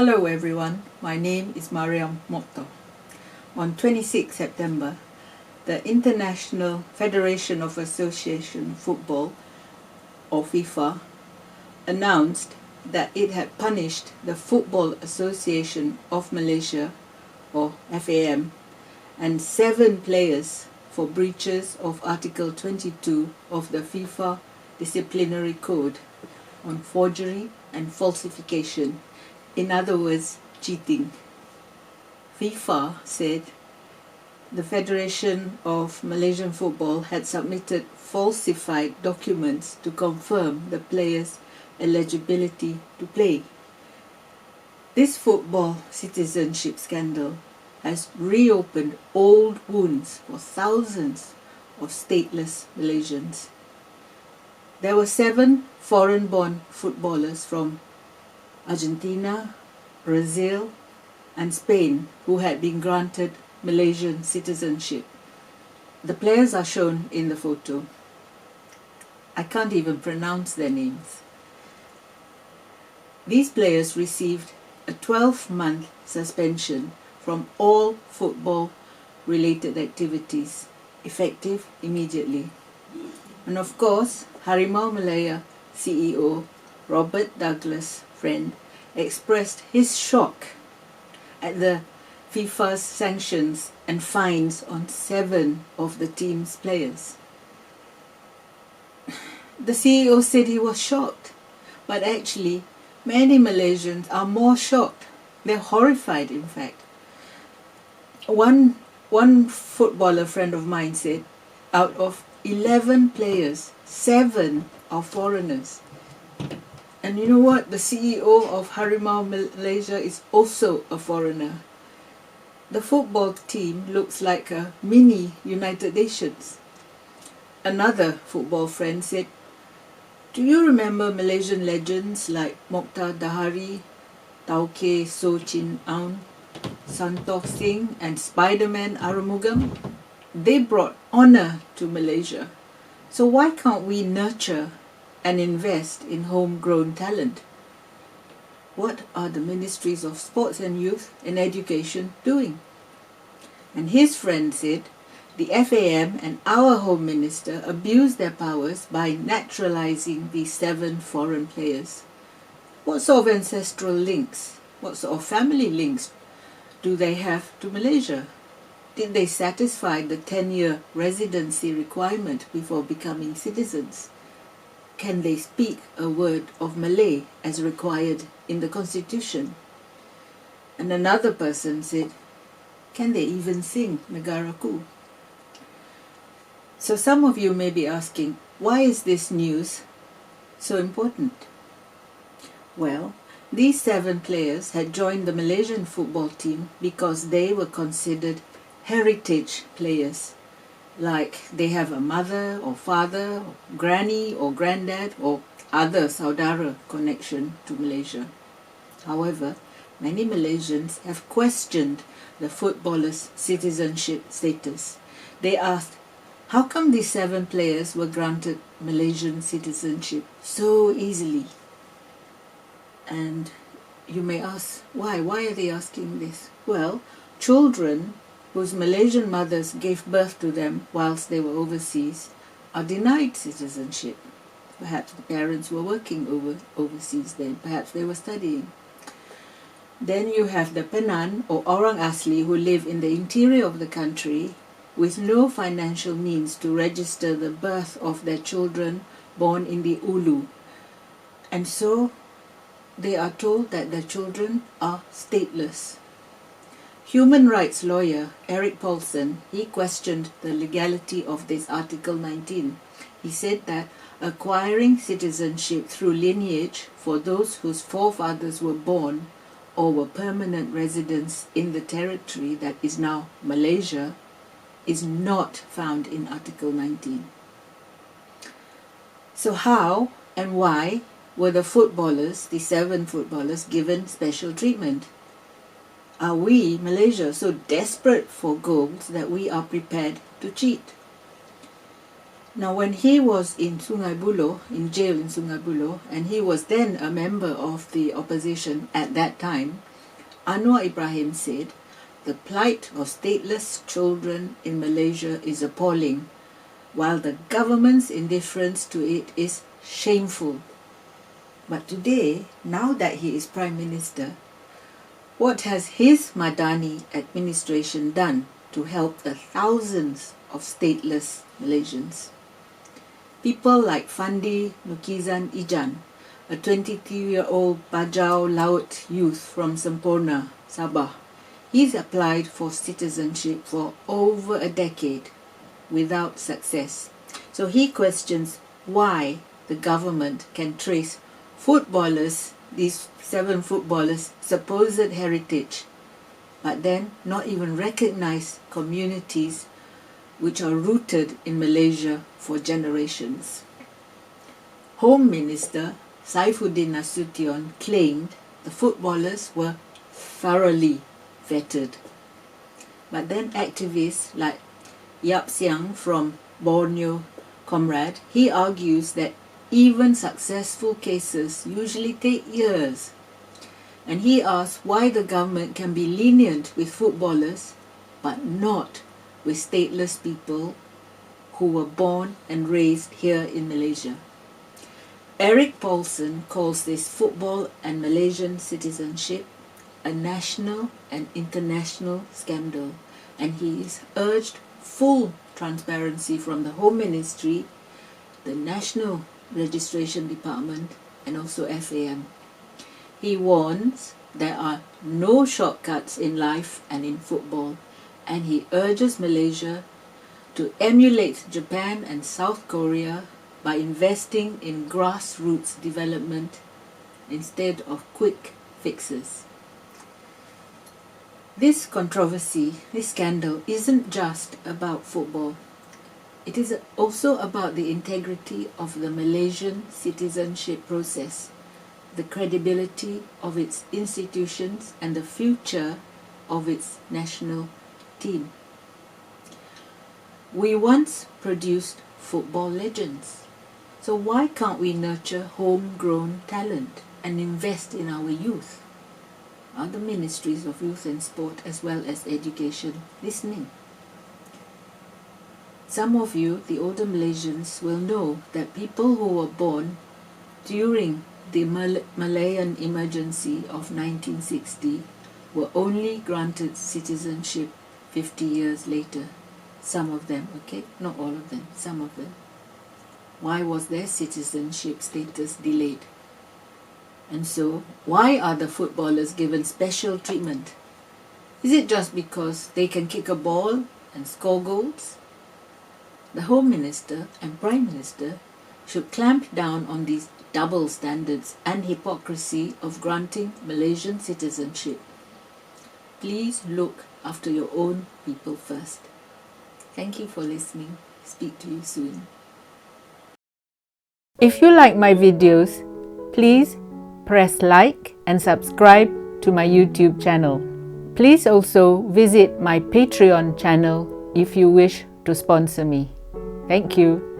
Hello everyone, my name is Mariam Motto. On 26 September, the International Federation of Association Football, or FIFA, announced that it had punished the Football Association of Malaysia, or FAM, and 7 players for breaches of Article 22 of the FIFA Disciplinary Code on forgery and falsification. In other words, cheating. FIFA said the Federation of Malaysian Football had submitted falsified documents to confirm the players' eligibility to play. This football citizenship scandal has reopened old wounds for thousands of stateless Malaysians. There were 7 foreign-born footballers from Argentina, Brazil, and Spain who had been granted Malaysian citizenship. The players are shown in the photo. I can't even pronounce their names. These players received a 12-month suspension from all football-related activities, effective immediately. And of course, Harimau Malaya CEO Robert Douglas Friend expressed his shock at the FIFA's sanctions and fines on 7 of the team's players. The CEO said he was shocked, but actually many Malaysians are more shocked. They're horrified, in fact. One footballer friend of mine said, out of 11 players, 7 are foreigners. And you know what? The CEO of Harimau Malaysia is also a foreigner. The football team looks like a mini United Nations. Another football friend said, do you remember Malaysian legends like Mokhtar Dahari, Tauke So Chin Aun, Santoh Singh and Spider-Man Arumugam? They brought honour to Malaysia. So why can't we nurture and invest in homegrown talent? What are the Ministries of Sports and Youth and Education doing? And his friend said, the FAM and our Home Minister abused their powers by naturalising these 7 foreign players. What sort of ancestral links, what sort of family links do they have to Malaysia? Did they satisfy the 10-year residency requirement before becoming citizens? Can they speak a word of Malay as required in the Constitution? And another person said, can they even sing Negaraku? So some of you may be asking, why is this news so important? Well, these 7 players had joined the Malaysian football team because they were considered heritage players. Like they have a mother or father, or granny or granddad or other saudara connection to Malaysia. However, many Malaysians have questioned the footballers' citizenship status. They asked, how come these 7 players were granted Malaysian citizenship so easily? And you may ask, why? Why are they asking this? Well, children whose Malaysian mothers gave birth to them whilst they were overseas are denied citizenship. Perhaps the parents were working overseas then, perhaps they were studying. Then you have the Penan or Orang Asli who live in the interior of the country with no financial means to register the birth of their children born in the Ulu. And so they are told that their children are stateless. Human rights lawyer Eric Paulson, he questioned the legality of this Article 19. He said that acquiring citizenship through lineage for those whose forefathers were born or were permanent residents in the territory that is now Malaysia is not found in Article 19. So how and why were the footballers, the 7 footballers, given special treatment? Are we, Malaysia, so desperate for goals that we are prepared to cheat? Now, when he was in Sungai Buloh, in jail in Sungai Buloh, and he was then a member of the opposition at that time, Anwar Ibrahim said, "The plight of stateless children in Malaysia is appalling, while the government's indifference to it is shameful." But today, now that he is Prime Minister, what has his Madani administration done to help the thousands of stateless Malaysians? People like Fandi Nukizan Ijan, a 22-year-old Bajau Laut youth from Semporna, Sabah. He's applied for citizenship for over a decade without success. So he questions why the government can trace footballers, these 7 footballers' supposed heritage, but then not even recognize communities which are rooted in Malaysia for generations. Home Minister Saifuddin Nasution claimed the footballers were thoroughly vetted. But then activists like Yap Siang from Borneo Comrade, he argues that even successful cases usually take years. And he asks why the government can be lenient with footballers but not with stateless people who were born and raised here in Malaysia. Eric Paulson calls this football and Malaysian citizenship a national and international scandal, and he is urged full transparency from the Home Ministry, the National Registration Department, and also FAM. He warns there are no shortcuts in life and in football, and he urges Malaysia to emulate Japan and South Korea by investing in grassroots development instead of quick fixes. This controversy, this scandal, isn't just about football. It is also about the integrity of the Malaysian citizenship process, the credibility of its institutions, and the future of its national team. We once produced football legends, so why can't we nurture homegrown talent and invest in our youth? Are the ministries of youth and sport as well as education listening? Some of you, the older Malaysians, will know that people who were born during the Malayan emergency of 1960 were only granted citizenship 50 years later. Some of them, okay? Not all of them, some of them. Why was their citizenship status delayed? And so, why are the footballers given special treatment? Is it just because they can kick a ball and score goals? The Home Minister and Prime Minister should clamp down on these double standards and hypocrisy of granting Malaysian citizenship. Please look after your own people first. Thank you for listening. Speak to you soon. If you like my videos, please press like and subscribe to my YouTube channel. Please also visit my Patreon channel if you wish to sponsor me. Thank you.